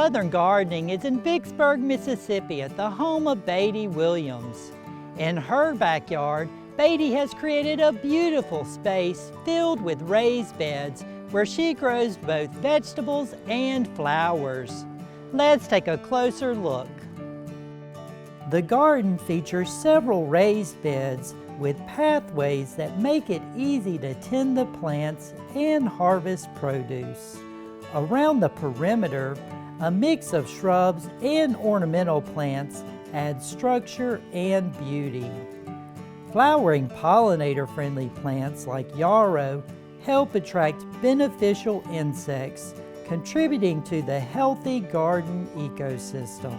Southern Gardening is in Vicksburg, Mississippi at the home of Beattie Williams. In her backyard, Beattie has created a beautiful space filled with raised beds where she grows both vegetables and flowers. Let's take a closer look. The garden features several raised beds with pathways that make it easy to tend the plants and harvest produce. Around the perimeter, a mix of shrubs and ornamental plants add structure and beauty. Flowering pollinator-friendly plants like yarrow help attract beneficial insects, contributing to the healthy garden ecosystem.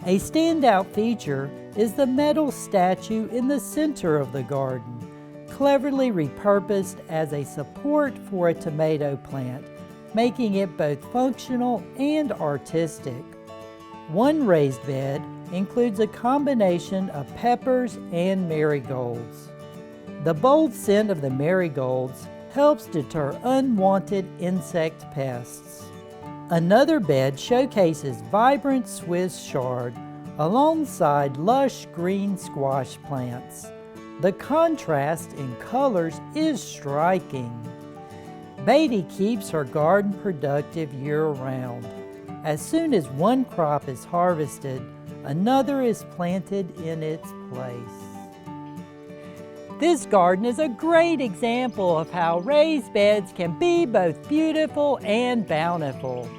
A standout feature is the metal statue in the center of the garden, cleverly repurposed as a support for a tomato plant, making it both functional and artistic. One raised bed includes a combination of peppers and marigolds. The bold scent of the marigolds helps deter unwanted insect pests. Another bed showcases vibrant Swiss chard alongside lush green squash plants. The contrast in colors is striking. Beattie keeps her garden productive year-round. As soon as one crop is harvested, another is planted in its place. This garden is a great example of how raised beds can be both beautiful and bountiful.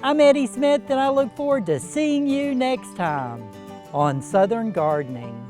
I'm Eddie Smith, and I look forward to seeing you next time on Southern Gardening.